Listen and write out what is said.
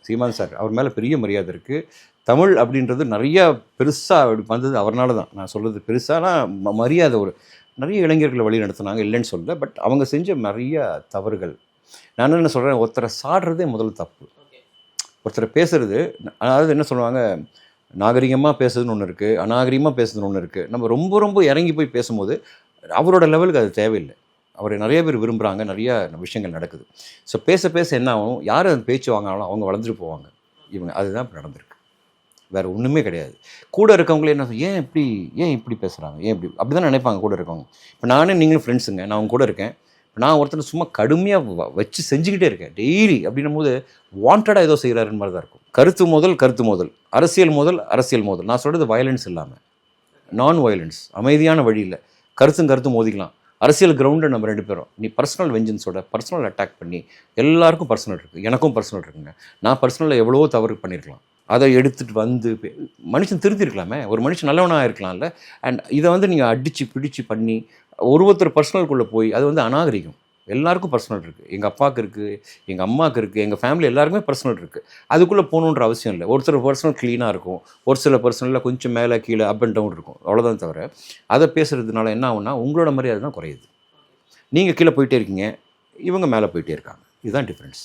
சீமான் sir அவர் மேலே பெரிய மரியாதை இருக்குது. தமிழ் அப்படின்றது நிறையா பெருசாக அப்படி வந்தது அவர்னால தான். நான் சொல்கிறது பெருசானா மரியாதை ஒரு நிறைய இளைஞர்களை வழி நடத்துனாங்க, இல்லைன்னு சொல்ல. பட் அவங்க செஞ்ச நிறைய தவறுகள். நான் என்ன சொல்கிறேன், ஒருத்தரை சாடுறதே முதல்ல தப்பு. ஒருத்தரை பேசுகிறது, அதாவது என்ன சொல்லுவாங்க, நாகரிகமாக பேசுறதுன்னு ஒன்று இருக்குது, அநாகரிகமாக பேசுறதுன்னு ஒன்று இருக்குது. நம்ம ரொம்ப ரொம்ப இறங்கி போய் பேசும்போது அவரோட லெவலுக்கு அது தேவையில்லை. அவரை நிறைய பேர் விரும்புகிறாங்க, நிறையா விஷயங்கள் நடக்குது. ஸோ பேச பேச என்ன ஆகும், யார் அந்த பேச்சு வாங்கினாலும் அவங்க வளர்ந்துட்டு போவாங்க. இவங்க அதுதான் இப்போ நடந்திருக்கு, வேறு ஒன்றுமே கிடையாது. கூட இருக்கவங்களே என்ன ஏன் இப்படி பேசுகிறாங்க, ஏன் இப்படி அப்படி தான் நினைப்பாங்க கூட இருக்கவங்க. இப்போ நானே நீங்களும் ஃப்ரெண்ட்ஸுங்க, நான் அவங்க கூட இருக்கேன். நான் ஒருத்தனை சும்மா கடுமையாக வச்சு செஞ்சுக்கிட்டே இருக்கேன் டெய்லி. அப்படின்னும் போது வாண்டடாக ஏதோ செய்கிறாருன்னு மாதிரி தான் இருக்கும். கருத்து மோதல், அரசியல் மோதல். நான் சொல்கிறது வயலன்ஸ் இல்லாமல் நான் வயலன்ஸ், அமைதியான வழியில் கருத்தும் மோதிக்கலாம். அரசியல் கிரவுண்டை நம்ம 2 பேரும், நீ பர்சனல் வெஞ்சன்ஸோட பர்சனல் அட்டாக் பண்ணி, எல்லாருக்கும் பர்சனல் இருக்குது, எனக்கும் பர்சனல் இருக்குங்க. நான் பர்சனலில் எவ்வளவோ தவறு பண்ணியிருக்கலாம், அதை எடுத்துகிட்டு வந்து மனுஷன் திருத்திருக்கலாமே. ஒரு மனுஷன் நல்லவனாக இருக்கலாம்ல. அண்ட் இதை வந்து நீங்கள் அடித்து பிடிச்சி பண்ணி ஒருத்தர் பர்சனலுக்குள்ளே போய் அது வந்து அநாகரிகம். எல்லாருக்கும் பர்சனல் இருக்குது. எங்கள் அப்பாவுக்கு இருக்குது, எங்கள் அம்மாவுக்கு இருக்குது, எங்கள் ஃபேமிலி எல்லாருக்குமே பர்சனல் இருக்குது. அதுக்குள்ளே போகணுன்ற அவசியம் இல்லை. ஒரு சில பர்சனல் க்ளீனாக இருக்கும், ஒரு சில பர்சனலில் கொஞ்சம் மேலே கீழே அப் அண்ட் டவுன் இருக்கும், அவ்வளோதான். தவிர அதை பேசுகிறதுனால என்ன ஆகுனா உங்களோட மரியாதை தான் குறையுது. நீங்கள் கீழே போயிட்டே இருக்கீங்க, இவங்க மேலே போயிட்டே இருக்காங்க. இதுதான் டிஃப்ரென்ஸ்.